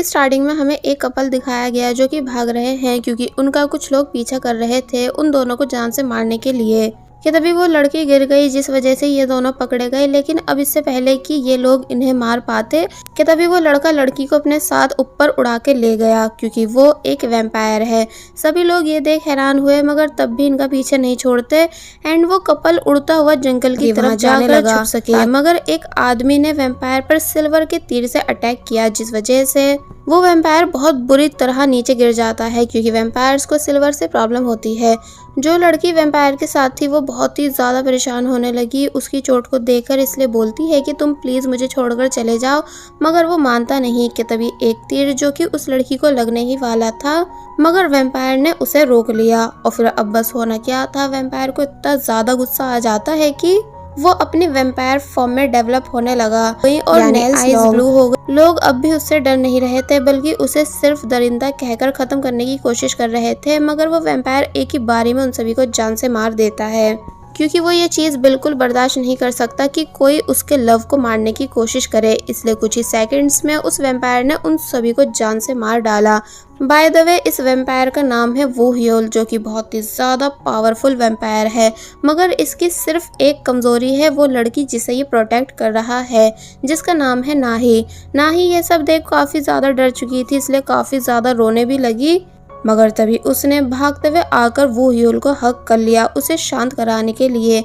कि स्टार्टिंग में हमें एक कपल दिखाया गया जो कि भाग रहे हैं क्योंकि उनका कुछ लोग पीछा कर रहे थे उन दोनों को जान से मारने के लिए कि तभी वो लड़की गिर गई जिस वजह से ये दोनों पकड़े गए। लेकिन अब इससे पहले कि ये लोग इन्हें मार पाते कि तभी वो लड़का लड़की को अपने साथ ऊपर उड़ा के ले गया क्योंकि वो एक वैम्पायर है। सभी लोग ये देख हैरान हुए मगर तब भी इनका पीछे नहीं छोड़ते एंड वो कपल उड़ता हुआ जंगल की तरफ जाने लगा छुप सके। मगर एक आदमी ने वैम्पायर पर सिल्वर के तीर से अटैक किया जिस वजह से वो वैम्पायर बहुत बुरी तरह नीचे गिर जाता है क्योंकि वैम्पायर्स को सिल्वर से प्रॉब्लम होती है। जो लड़की वैम्पायर के साथ थी वो बहुत ही ज़्यादा परेशान होने लगी उसकी चोट को देखकर, इसलिए बोलती है कि तुम प्लीज़ मुझे छोड़कर चले जाओ मगर वो मानता नहीं कि तभी एक तीर जो कि उस लड़की को लगने ही वाला था मगर वैम्पायर ने उसे रोक लिया। और फिर अब बस होना क्या था, वैम्पायर को इतना ज़्यादा गुस्सा आ जाता है कि वो अपनी वैम्पायर फॉर्म में डेवलप होने लगा और नेल्स ब्लू हो गए। लोग अब भी उससे डर नहीं रहे थे बल्कि उसे सिर्फ दरिंदा कहकर खत्म करने की कोशिश कर रहे थे मगर वो वैम्पायर एक ही बारी में उन सभी को जान से मार देता है क्योंकि वो ये चीज़ बिल्कुल बर्दाश्त नहीं कर सकता कि कोई उसके लव को मारने की कोशिश करे। इसलिए कुछ ही सेकंड्स में उस वैम्पायर ने उन सभी को जान से मार डाला। बाय द वे इस वैम्पायर का नाम है वू ह्योल जो कि बहुत ही ज़्यादा पावरफुल वैम्पायर है मगर इसकी सिर्फ एक कमज़ोरी है, वो लड़की जिसे ये प्रोटेक्ट कर रहा है जिसका नाम है नाही। नाही ये सब देख काफ़ी ज़्यादा डर चुकी थी इसलिए काफ़ी ज़्यादा रोने भी लगी मगर तभी उसने भागते हुए आकर वू ह्योल को हग कर लिया उसे शांत कराने के लिए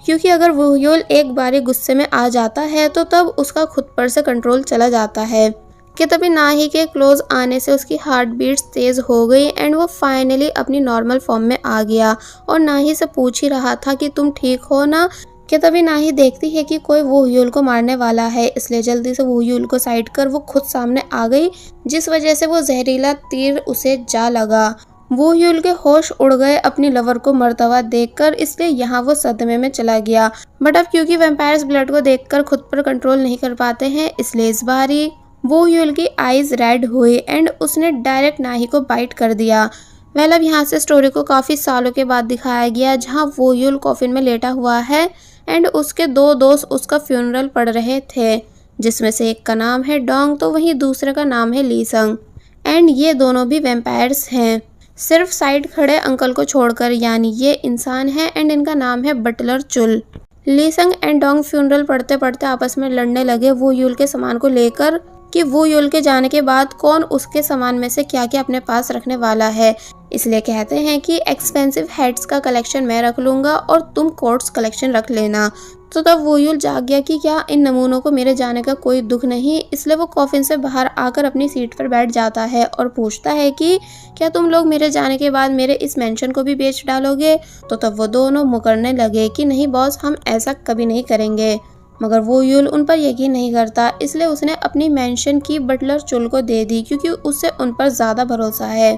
क्योंकि अगर वू ह्योल एक बारी गुस्से में आ जाता है तो तब उसका खुद पर से कंट्रोल चला जाता है। कि तभी नाही के क्लोज आने से उसकी हार्ट बीट्स तेज हो गई एंड वो फाइनली अपनी नॉर्मल फॉर्म में आ गया और नाही से पूछ ही रहा था कि तुम ठीक हो ना। कि तभी नाही देखती है कि कोई वू ह्योल को मारने वाला है इसलिए जल्दी से वू ह्योल को साइड कर वो खुद सामने आ गई जिस वजह से वो जहरीला तीर उसे जा लगा। वू ह्योल के होश उड़ गए अपनी लवर को मरता हुआ देखकर, इसलिए यहाँ वो सदमे में चला गया। बट अब क्योंकि वैम्पायर्स ब्लड को देखकर खुद पर कंट्रोल नहीं कर पाते हैं इसलिए इस बारी वू ह्योल की आईज रेड हुई एंड उसने डायरेक्ट नाही को बाइट कर दिया। वेल अब यहाँ से स्टोरी को काफ़ी सालों के बाद दिखाया गया जहाँ वू ह्योल कॉफिन में लेटा हुआ है एंड उसके दो दोस्त उसका फ्यूनरल पढ़ रहे थे जिसमें से एक का नाम है डोंग तो वहीं दूसरे का नाम है लीसंग एंड ये दोनों भी वैम्पायर्स हैं सिर्फ साइड खड़े अंकल को छोड़कर, यानी ये इंसान है एंड इनका नाम है बटलर चुल। लीसंग एंड डोंग फ्यूनरल पढ़ते पढ़ते आपस में लड़ने लगे वू ह्योल के सामान को लेकर कि वू ह्योल के जाने के बाद कौन उसके सामान में से क्या क्या अपने पास रखने वाला है। इसलिए कहते हैं कि एक्सपेंसिव हेड्स का कलेक्शन मैं रख लूँगा और तुम कोट्स कलेक्शन रख लेना। तो तब वू ह्योल जाग गया कि क्या इन नमूनों को मेरे जाने का कोई दुख नहीं, इसलिए वो कॉफिन से बाहर आकर अपनी सीट पर बैठ जाता है और पूछता है कि क्या तुम लोग मेरे जाने के बाद मेरे इस मेंशन को भी बेच डालोगे। तो तब वो दोनों मुकरने लगे कि नहीं बॉस, हम ऐसा कभी नहीं करेंगे। मगर वू ह्योल उन पर यकीन नहीं करता इसलिए उसने अपनी मेंशन की बटलर चुल को दे दी क्योंकि उससे उन पर ज़्यादा भरोसा है।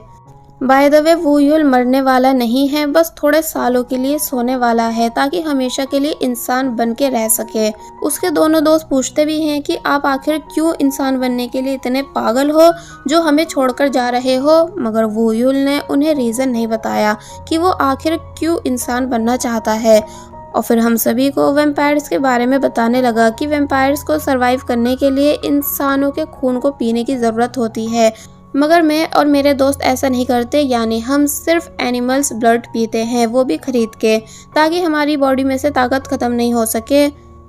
बाय द वे वू ह्योल मरने वाला नहीं है, बस थोड़े सालों के लिए सोने वाला है ताकि हमेशा के लिए इंसान बन के रह सके। उसके दोनों दोस्त पूछते भी हैं कि आप आखिर क्यों इंसान बनने के लिए इतने पागल हो जो हमें छोड़कर जा रहे हो, मगर वू ह्योल ने उन्हें रीज़न नहीं बताया कि वो आखिर क्यों इंसान बनना चाहता है। और फिर हम सभी को वैम्पायर्स के बारे में बताने लगा कि वैम्पायर्स को सरवाइव करने के लिए इंसानों के खून को पीने की ज़रूरत होती है मगर मैं और मेरे दोस्त ऐसा नहीं करते, यानी हम सिर्फ एनिमल्स ब्लड पीते हैं वो भी खरीद के ताकि हमारी बॉडी में से ताकत ख़त्म नहीं हो सके।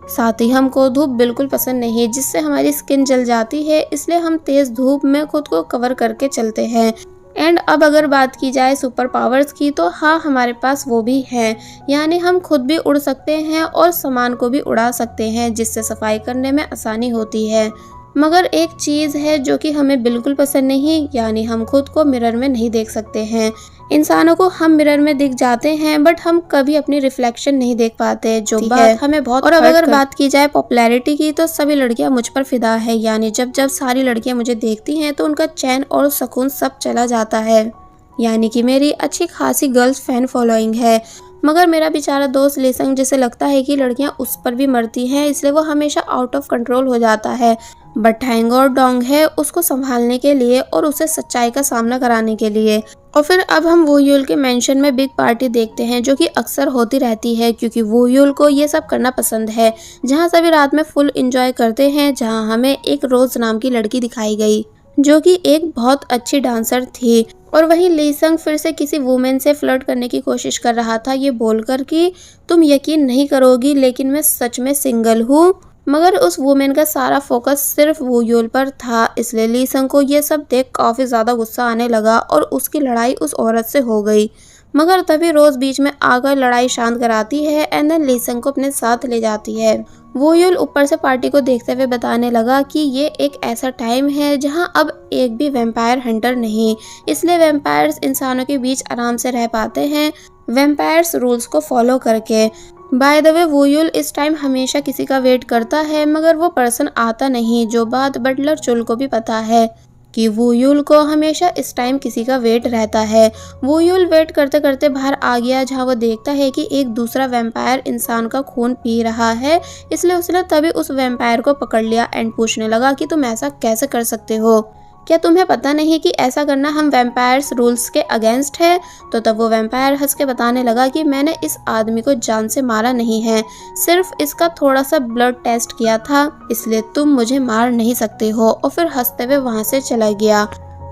साथ ही हमको धूप बिल्कुल पसंद नहीं है जिससे हमारी स्किन जल जाती है, इसलिए हम तेज़ धूप में खुद को कवर करके चलते हैं। एंड अब अगर बात की जाए सुपर पावर्स की तो हाँ हमारे पास वो भी हैं, यानी हम खुद भी उड़ सकते हैं और सामान को भी उड़ा सकते हैं जिससे सफाई करने में आसानी होती है। मगर एक चीज़ है जो कि हमें बिल्कुल पसंद नहीं, यानी हम खुद को मिरर में नहीं देख सकते हैं। इंसानों को हम मिरर में दिख जाते हैं बट हम कभी अपनी रिफ्लेक्शन नहीं देख पाते, जो बात हमें बहुत। और अब अगर बात की जाए पॉपुलैरिटी की तो सभी लड़कियां मुझ पर फिदा है, यानी जब जब सारी लड़कियां मुझे देखती हैं तो उनका चैन और सुकून सब चला जाता है, यानी कि मेरी अच्छी खासी गर्ल्स फैन फॉलोइंग है। मगर मेरा बेचारा दोस्त लीसंग जिसे लगता है कि लड़कियां उस पर भी मरती हैं इसलिए वो हमेशा आउट ऑफ कंट्रोल हो जाता है। बट हैंग और डोंग है उसको संभालने के लिए और उसे सच्चाई का सामना कराने के लिए। और फिर अब हम वू ह्योल के मेंशन में बिग पार्टी देखते हैं जो कि अक्सर होती रहती है क्योंकि वू ह्योल को ये सब करना पसंद है, जहाँ सभी रात में फुल एंजॉय करते हैं। जहाँ हमें एक रोज नाम की लड़की दिखाई गई जो कि एक बहुत अच्छी डांसर थी। और वहीं लीसंग फिर से किसी वुमेन से फ्लर्ट करने की कोशिश कर रहा था, ये बोलकर कि तुम यकीन नहीं करोगी लेकिन मैं सच में सिंगल हूँ। मगर उस वुमेन का सारा फोकस सिर्फ वूयुल पर था, इसलिए लीसंग को ये सब देख काफी ज्यादा गुस्सा आने लगा और उसकी लड़ाई उस औरत से हो गई। मगर तभी रोज बीच में आकर लड़ाई शांत कराती है एंड देन लीसंग को अपने साथ ले जाती है। वूयुल ऊपर से पार्टी को देखते हुए बताने लगा कि ये एक ऐसा टाइम है जहां अब एक भी वैम्पायर हंटर नहीं, इसलिए वैम्पायर्स इंसानों के बीच आराम से रह पाते हैं वैम्पायर्स रूल्स को फॉलो करके। बाय द वे वूयुल इस टाइम हमेशा किसी का वेट करता है मगर वो पर्सन आता नहीं, जो बात बटलर चुल को भी पता है कि वूयुल को हमेशा इस टाइम किसी का वेट रहता है। वूयुल वेट करते करते बाहर आ गया जहाँ वो देखता है कि एक दूसरा वैम्पायर इंसान का खून पी रहा है, इसलिए उसने तभी उस वैम्पायर को पकड़ लिया एंड पूछने लगा कि तुम ऐसा कैसे कर सकते हो, क्या तुम्हें पता नहीं कि ऐसा करना हम वैम्पायर्स रूल्स के अगेंस्ट है। तो तब वो वैम्पायर हंस के बताने लगा कि मैंने इस आदमी को जान से मारा नहीं है, सिर्फ इसका थोड़ा सा ब्लड टेस्ट किया था, इसलिए तुम मुझे मार नहीं सकते हो। और फिर हंसते हुए वहां से चला गया।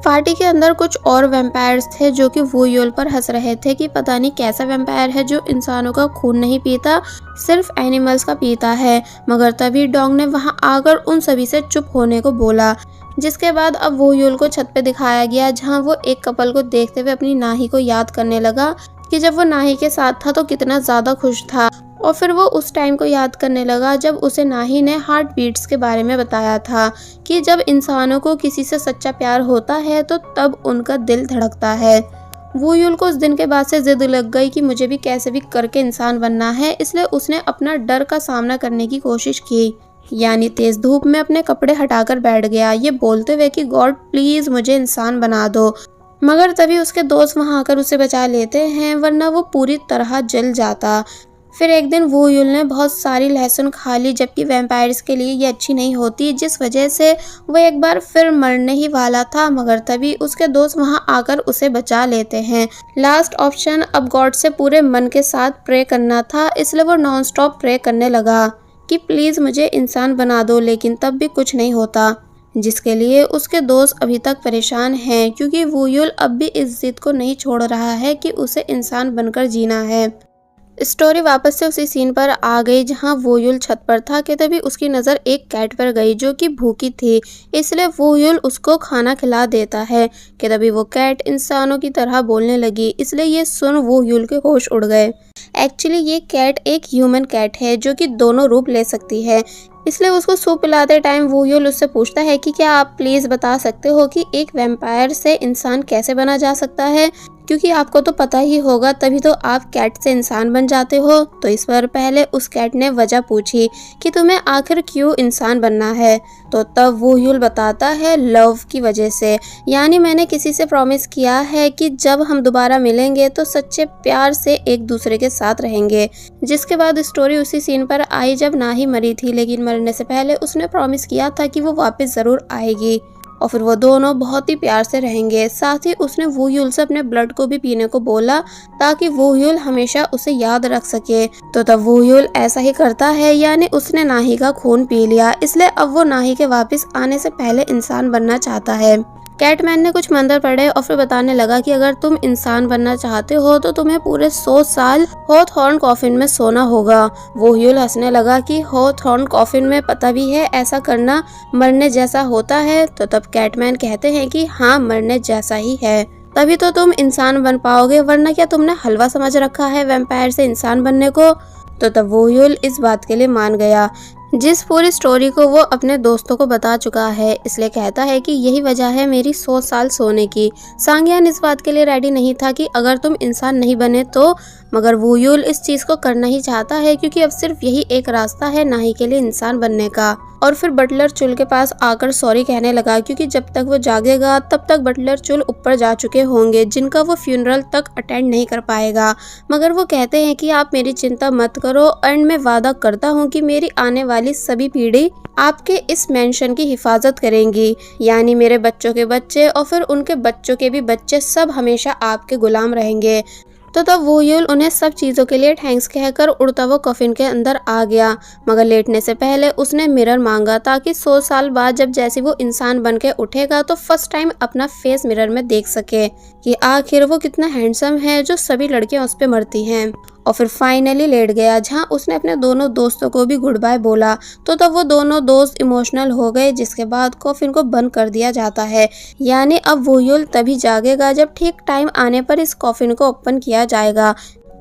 पार्टी के अंदर कुछ और वैम्पायर्स थे जो कि वूयुल पर हंस रहे थे कि पता नहीं कैसा वैम्पायर है जो इंसानों का खून नहीं पीता, सिर्फ एनिमल्स का पीता है। मगर तभी डोंग ने वहां आकर उन सभी से चुप होने को बोला, जिसके बाद अब वूयुल को छत पे दिखाया गया जहां वो एक कपल को देखते हुए अपनी नाही को याद करने लगा कि जब वो नाही के साथ था तो कितना ज्यादा खुश था। और फिर वो उस टाइम को याद करने लगा जब उसे नाही ने हार्ट बीट्स के बारे में बताया था कि जब इंसानों को किसी से सच्चा प्यार होता है तो तब उनका दिल धड़कता है। वूयुल को उस दिन के बाद से जिद लग गई कि मुझे भी कैसे भी करके इंसान बनना है, इसलिए उसने अपना डर का सामना करने की कोशिश की, यानी तेज धूप में अपने कपड़े हटाकर बैठ गया, ये बोलते हुए कि गॉड प्लीज मुझे इंसान बना दो। मगर तभी उसके दोस्त वहां आकर उसे बचा लेते हैं, वरना वो पूरी तरह जल जाता। फिर एक दिन वूयुल ने बहुत सारी लहसुन खा ली, जबकि वैम्पायर्स के लिए ये अच्छी नहीं होती, जिस वजह से वो एक बार फिर मरने ही वाला था। मगर तभी उसके दोस्त वहां आकर उसे बचा लेते हैं। लास्ट ऑप्शन अब गॉड से पूरे मन के साथ प्रे करना था, इसलिए वो नॉन स्टॉप प्रे करने लगा कि प्लीज मुझे इंसान बना दो, लेकिन तब भी कुछ नहीं होता, जिसके लिए उसके दोस्त अभी तक परेशान हैं क्योंकि वूयुल अब भी इस जिद को नहीं छोड़ रहा है कि उसे इंसान बनकर जीना है। स्टोरी वापस से उसी सीन पर आ गई जहां वूयुल छत पर था कि तभी उसकी नज़र एक कैट पर गई जो कि भूखी थी, इसलिए वूयुल उसको खाना खिला देता है कि तभी वो कैट इंसानों की तरह बोलने लगी, इसलिए ये सुन वूयुल के होश उड़ गए। एक्चुअली ये कैट एक ह्यूमन कैट है जो कि दोनों रूप ले सकती है, इसलिए उसको सूप पिलाते टाइम वूयुल उससे पूछता है कि क्या आप प्लीज बता सकते हो कि एक वैम्पायर से इंसान कैसे बना जा सकता है, क्योंकि आपको तो पता ही होगा तभी तो आप कैट से इंसान बन जाते हो। तो इस बार पहले उस कैट ने वजह पूछी कि तुम्हें आखिर क्यों इंसान बनना है। तो तब वूयुल बताता है लव की वजह से, यानी मैंने किसी से प्रॉमिस किया है कि जब हम दोबारा मिलेंगे तो सच्चे प्यार से एक दूसरे के साथ रहेंगे। जिसके बाद स्टोरी उसी सीन पर आई जब नाही मरी थी, लेकिन मरने से पहले उसने प्रॉमिस किया था कि वो वापस जरूर आएगी और फिर वो दोनों बहुत ही प्यार से रहेंगे। साथ ही उसने वूयुल से अपने ब्लड को भी पीने को बोला ताकि वूयुल हमेशा उसे याद रख सके। तो तब वूयुल ऐसा ही करता है, यानी उसने नाही का खून पी लिया, इसलिए अब वो नाही के वापस आने से पहले इंसान बनना चाहता है। कैटमैन ने कुछ मंत्र पढ़े और फिर बताने लगा कि अगर तुम इंसान बनना चाहते हो तो तुम्हें पूरे 100 साल हॉथॉर्न कॉफिन में सोना होगा। वूयुल हंसने लगा कि हॉथॉर्न कॉफिन में पता भी है ऐसा करना मरने जैसा होता है। तो तब कैटमैन कहते हैं कि हाँ मरने जैसा ही है, तभी तो तुम इंसान बन पाओगे, वरना क्या तुमने हलवा समझ रखा है वैम्पायर से इंसान बनने को। तो तब वूयुल इस बात के लिए मान गया, जिस पूरी स्टोरी को वो अपने दोस्तों को बता चुका है, इसलिए कहता है कि यही वजह है मेरी 100 साल सोने की। सांग्यान इस बात के लिए रेडी नहीं था कि अगर तुम इंसान नहीं बने तो, मगर वूयुल इस चीज को करना ही चाहता है क्योंकि अब सिर्फ यही एक रास्ता है नाही के लिए इंसान बनने का। और फिर बटलर चुल के पास आकर सॉरी कहने लगा क्योंकि जब तक वो जागेगा तब तक बटलर चुल ऊपर जा चुके होंगे, जिनका वो फ्यूनरल तक अटेंड नहीं कर पाएगा। मगर वो कहते हैं कि आप मेरी चिंता मत करो एंड मैं वादा करता हूँ कि मेरी आने वाली सभी पीढ़ी आपके इस मेंशन की हिफाजत करेंगी, यानी मेरे बच्चों के बच्चे और फिर उनके बच्चों के भी बच्चे सब हमेशा आपके गुलाम रहेंगे। तो तब वो यूल उन्हें सब चीजों के लिए थैंक्स कहकर उड़ता वो कफिन के अंदर आ गया। मगर लेटने से पहले उसने मिरर मांगा ताकि 100 साल बाद जब जैसे वो इंसान बन के उठेगा तो फर्स्ट टाइम अपना फेस मिरर में देख सके कि आखिर वो कितना हैंडसम है जो सभी लड़कियां उस पे मरती हैं। और फिर फाइनली लेट गया जहां उसने अपने दोनों दोस्तों को भी गुड बाय बोला। तो तब वो दोनों दोस्त इमोशनल हो गए, जिसके बाद कॉफिन को बंद कर दिया जाता है। यानी अब वो यूल तभी जागेगा जब ठीक टाइम आने पर इस कॉफिन को ओपन किया जाएगा।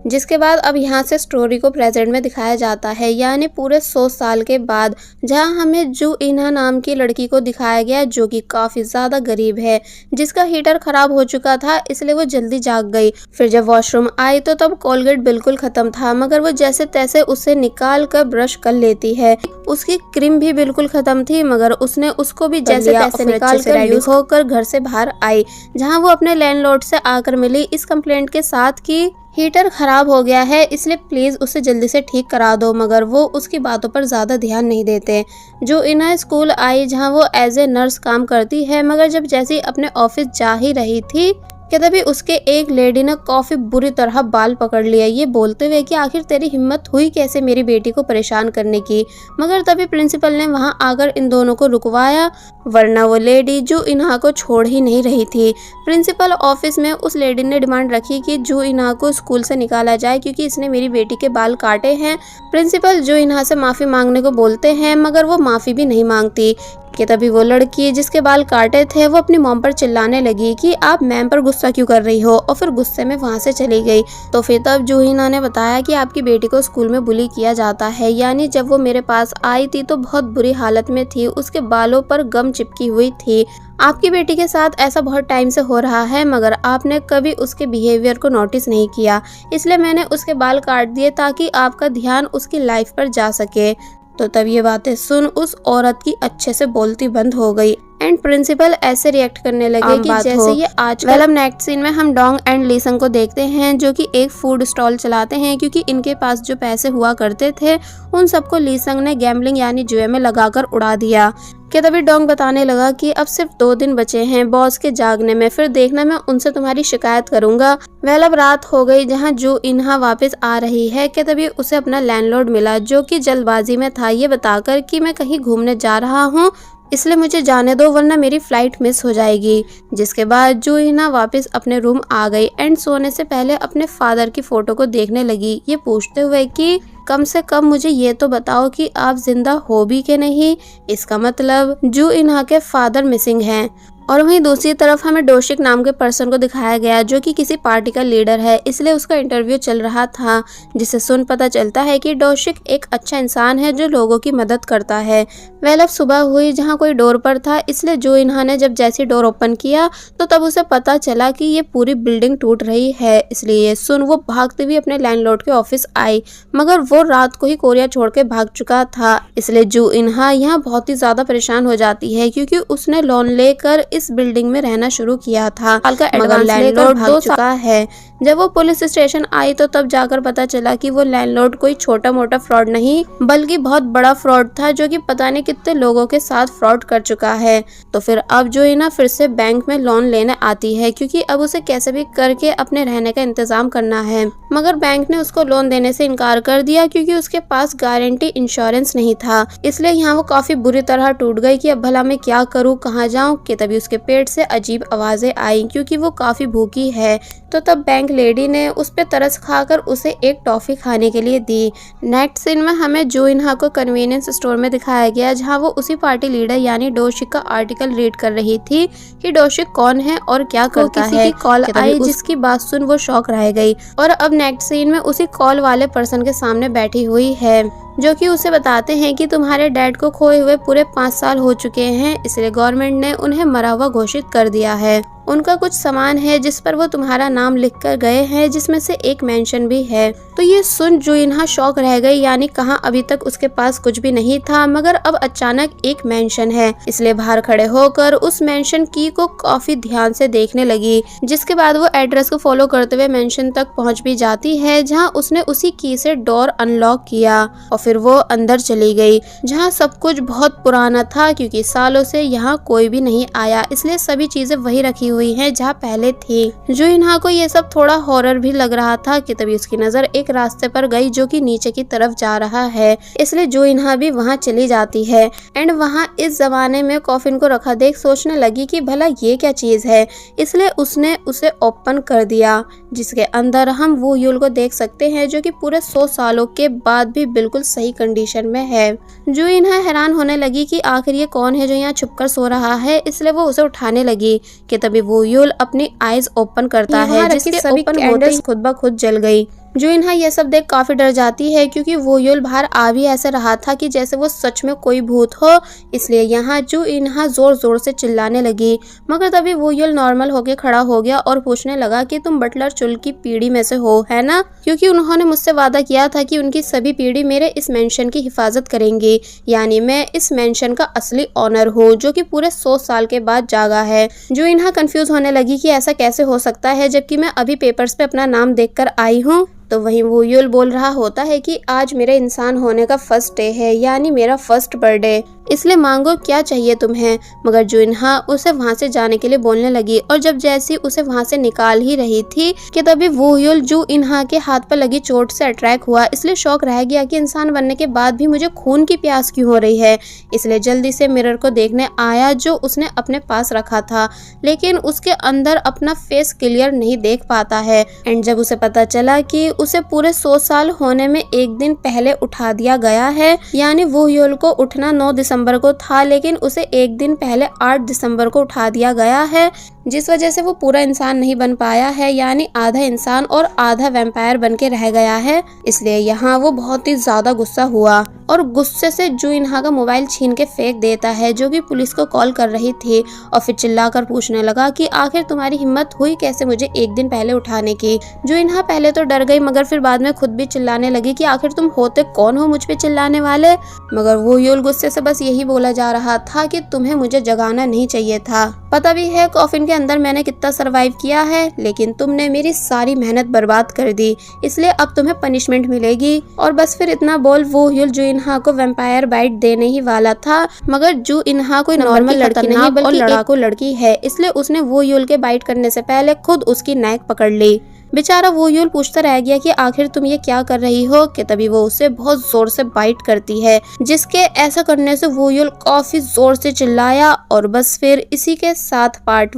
जिसके बाद अब यहाँ से स्टोरी को प्रेजेंट में दिखाया जाता है, यानी पूरे 100 साल के बाद, जहाँ हमें जू इन्हा नाम की लड़की को दिखाया गया जो कि काफी ज्यादा गरीब है, जिसका हीटर खराब हो चुका था इसलिए वो जल्दी जाग गई। फिर जब वॉशरूम आई तो तब कोलगेट बिल्कुल खत्म था, मगर वो जैसे तैसे उसे निकाल कर ब्रश कर लेती है। उसकी क्रीम भी बिल्कुल खत्म थी, मगर उसने उसको भी जैसे तैसे निकाल कर रेडी होकर घर से बाहर आई, जहाँ वो अपने लैंडलॉर्ड से आकर मिली इस कंप्लेंट के साथ कि हीटर खराब हो गया है इसलिए प्लीज उसे जल्दी से ठीक करा दो। मगर वो उसकी बातों पर ज्यादा ध्यान नहीं देते। जो इन्हा स्कूल आई जहां वो एज ए नर्स काम करती है, मगर जब जैसे अपने ऑफिस जा ही रही थी कि तभी उसके एक लेडी ने काफी बुरी तरह बाल पकड़ लिया, ये बोलते हुए कि आखिर तेरी हिम्मत हुई कैसे मेरी बेटी को परेशान करने की। मगर तभी प्रिंसिपल ने वहां आकर इन दोनों को रुकवाया, वरना वो लेडी जो इन्हा को छोड़ ही नहीं रही थी। प्रिंसिपल ऑफिस में उस लेडी ने डिमांड रखी कि जो इन्हा को स्कूल से निकाला जाए क्योंकि इसने मेरी बेटी के बाल काटे हैं। प्रिंसिपल जो इन्हा से माफी मांगने को बोलते हैं, मगर वो माफी भी नहीं मांगती। कि तभी वो लड़की जिसके बाल काटे थे वो अपनी मॉम पर चिल्लाने लगी कि आप मैम पर गुस्सा क्यों कर रही हो, और फिर गुस्से में वहां से चली गई। तो फिर तब जूहिना ने बताया कि आपकी बेटी को स्कूल में बुली किया जाता है, यानी जब वो मेरे पास आई थी तो बहुत बुरी हालत में थी, उसके बालों पर गम चिपकी हुई थी। आपकी बेटी के साथ ऐसा बहुत टाइम से हो रहा है, मगर आपने कभी उसके बिहेवियर को नोटिस नहीं किया, इसलिए मैंने उसके बाल काट दिए ताकि आपका ध्यान उसकी लाइफ पर जा सके। तो तब ये बातें सुन उस औरत की अच्छे से बोलती बंद हो गई एंड प्रिंसिपल ऐसे रिएक्ट करने लगे कि जैसे ये आज वेलम नेक्स्ट सीन में हम डोंग एंड लीसंग को देखते हैं जो कि एक फूड स्टॉल चलाते हैं, क्योंकि इनके पास जो पैसे हुआ करते थे उन सबको लीसंग ने गैम्बलिंग यानी जुए में लगाकर उड़ा दिया। कि तभी डोंग बताने लगा कि अब सिर्फ 2 दिन बचे हैं बॉस के जागने में, फिर देखना मैं उनसे तुम्हारी शिकायत करूंगा। वेल अब रात हो गई जहां जू इन्हा वापस आ रही है कि तभी उसे अपना लैंडलॉर्ड मिला जो कि जल्दबाजी में था, ये बताकर कि मैं कहीं घूमने जा रहा हूँ इसलिए मुझे जाने दो वरना मेरी फ्लाइट मिस हो जाएगी। जिसके बाद जू इन्हा वापस अपने रूम आ गई एंड सोने से पहले अपने फादर की फोटो को देखने लगी, ये पूछते हुए कि कम से कम मुझे ये तो बताओ कि आप जिंदा हो भी कि नहीं। इसका मतलब जू इन्हा के फादर मिसिंग हैं। और वहीं दूसरी तरफ हमें डोशिक नाम के पर्सन को दिखाया गया जो कि किसी पार्टी का लीडर है, इसलिए उसका इंटरव्यू चल रहा था, जिसे सुन पता चलता है कि डोशिक एक अच्छा इंसान है जो लोगों की मदद करता है। वेल अब सुबह हुई जहां कोई डोर पर था, इसलिए जो इन्हा ने जब जैसी डोर ओपन किया तो तब उसे पता चला कि ये पूरी बिल्डिंग टूट रही है, इसलिए ये सुन वो भागते हुए अपने लैंडलॉर्ड के ऑफिस आई, मगर वो रात को ही कोरिया छोड़ के भाग चुका था। इसलिए जू इन्हा यहाँ बहुत ही ज्यादा परेशान हो जाती है क्योंकि उसने लोन लेकर इस बिल्डिंग में रहना शुरू किया था, मगर लैंडलॉर्ड भाग चुका है। जब वो पुलिस स्टेशन आई तो तब जाकर पता चला कि वो लैंडलॉर्ड कोई छोटा मोटा फ्रॉड नहीं बल्कि बहुत बड़ा फ्रॉड था जो कि पता नहीं कितने लोगों के साथ फ्रॉड कर चुका है। तो फिर अब जो है ना फिर से बैंक में लोन लेने आती है क्योंकि अब उसे कैसे भी करके अपने रहने का इंतजाम करना है, मगर बैंक ने उसको लोन देने से इनकार कर दिया क्योंकि उसके पास गारंटी इंश्योरेंस नहीं था। इसलिए यहाँ वो काफी बुरी तरह टूट गई कि अब भला मैं क्या करूँ, कहाँ जाऊँ। कि तभी उसके पेट से अजीब आवाजें आई क्योंकि वो काफी भूखी है। तो तब बैंक लेडी ने उस पे तरस खाकर उसे एक टॉफी खाने के लिए दी। नेक्स्ट सीन में हमें जो इन्हा को कन्वीनियंस स्टोर में दिखाया गया जहां वो उसी पार्टी लीडर यानी डोशिक का आर्टिकल रीड कर रही थी कि डोशिक कौन है और क्या करता है। कॉल आई जिसकी बात सुन वो शॉक रह गई और अब नेक्स्ट सीन में उसी कॉल वाले पर्सन के सामने बैठी हुई है जो कि उसे बताते हैं कि तुम्हारे डैड को खोए हुए पूरे 5 साल हो चुके हैं, इसलिए गवर्नमेंट ने उन्हें मरा हुआ घोषित कर दिया है। उनका कुछ सामान है जिस पर वो तुम्हारा नाम लिख कर गए हैं, जिसमें से एक मेंशन भी है। तो ये सुन जो इन्हा शॉक रह गई, यानी कहाँ अभी तक उसके पास कुछ भी नहीं था मगर अब अचानक एक मेंशन है, इसलिए बाहर खड़े होकर उस मेंशन की को काफी ध्यान से देखने लगी। जिसके बाद वो एड्रेस को फॉलो करते हुए मेंशन तक पहुँच भी जाती है जहाँ उसने उसी की से डोर अनलॉक किया और फिर वो अंदर चली गई जहाँ सब कुछ बहुत पुराना था क्योंकि सालों से यहाँ कोई भी नहीं आया, इसलिए सभी चीजें वही रखी हुई हैं जहाँ पहले थी। जू इनहा को ये सब थोड़ा हॉरर भी लग रहा था कि तभी उसकी नजर एक रास्ते पर गई जो कि नीचे की तरफ जा रहा है, इसलिए जू इनहा भी वहाँ चली जाती है। एंड वहाँ इस जमाने में कॉफिन को रखा देख सोचने लगी कि भला ये क्या चीज है, इसलिए उसने उसे ओपन कर दिया, जिसके अंदर हम वो यूल को देख सकते हैं जो कि पूरे 100 सालों के बाद भी बिल्कुल सही कंडीशन में है। जू इनहा हैरान होने लगी कि आखिर ये कौन है जो यहाँ छुपकर सो रहा है, इसलिए वो उसे उठाने लगी कि तभी वो यूल अपनी आईज ओपन करता है, जिसके ओपन होते ही खुद ब खुद जल गई। जू इनहा ये सब देख काफी डर जाती है क्योंकि वो यूल बाहर आ भी ऐसे रहा था कि जैसे वो सच में कोई भूत हो, इसलिए यहाँ जू इनहा जोर जोर से चिल्लाने लगी। मगर तभी वो यूल नॉर्मल होके खड़ा हो गया और पूछने लगा कि तुम बटलर चुल की पीढ़ी में से हो, है ना? क्योंकि उन्होंने मुझसे वादा किया था कि उनकी सभी पीढ़ी मेरे इस मेंशन की हिफाजत करेंगी, यानी मैं इस मेंशन का असली ऑनर हूँ जो कि पूरे 100 साल के बाद जागा है। जू इनहा कंफ्यूज होने लगी कि ऐसा कैसे हो सकता है जबकि मैं अभी पेपर्स पे अपना नाम देख कर आई हूँ। तो वहीं वो यूल बोल रहा होता है कि आज मेरे इंसान होने का फर्स्ट डे है, यानी मेरा फर्स्ट बर्थडे, इसलिए मांगो क्या चाहिए तुम्हें। मगर जू इनहा उसे वहां से जाने के लिए बोलने लगी और जब जैसी उसे वहां से निकाल ही रही थी कि तभी वो यूल जू इनहा के हाथ पर लगी चोट से अट्रैक्ट हुआ, इसलिए शौक रह गया कि इंसान बनने के बाद भी मुझे खून की प्यास क्यों हो रही है, इसलिए जल्दी से मिरर को देखने आया जो उसने अपने पास रखा था, लेकिन उसके अंदर अपना फेस क्लियर नहीं देख पाता है। एंड जब उसे पता चला कि उसे पूरे 100 साल होने में एक दिन पहले उठा दिया गया है, यानी वो यूल को उठना 9 दिसंबर को था लेकिन उसे एक दिन पहले 8 दिसंबर को उठा दिया गया है, जिस वजह से वो पूरा इंसान नहीं बन पाया है, यानी आधा इंसान और आधा वैम्पायर बन के रह गया है। इसलिए यहाँ वो बहुत ही ज्यादा गुस्सा हुआ और गुस्से से जू इनहा का मोबाइल छीन के फेंक देता है जो कि पुलिस को कॉल कर रही थी, और फिर चिल्लाकर पूछने लगा कि आखिर तुम्हारी हिम्मत हुई कैसे मुझे एक दिन पहले उठाने की। जू इनहा पहले तो डर गई मगर फिर बाद में खुद भी चिल्लाने लगी कि आखिर तुम होते कौन हो मुझ पे चिल्लाने वाले। मगर वो यूल गुस्से से बस यही बोला जा रहा था कि तुम्हें मुझे जगाना नहीं चाहिए था, पता भी है कॉफिन के अंदर मैंने कितना सरवाइव किया है, लेकिन तुमने मेरी सारी मेहनत बर्बाद कर दी, इसलिए अब तुम्हें पनिशमेंट मिलेगी। और बस फिर इतना बोल वो यूल जू इनहा को वैम्पायर बाइट देने ही वाला था, मगर जू इनहा कोई नॉर्मल लड़की नहीं बल्कि लड़ाकू लड़की है, इसलिए उसने वो यूल के बाइट करने से पहले खुद उसकी नेक पकड़ ली। बेचारा वो यूल पूछता रह गया कि आखिर तुम ये क्या कर रही हो, कि तभी वो उसे बहुत जोर से बाइट करती है, जिसके ऐसा करने से वो यूल काफी जोर से चिल्लाया। और बस फिर इसी के साथ पार्ट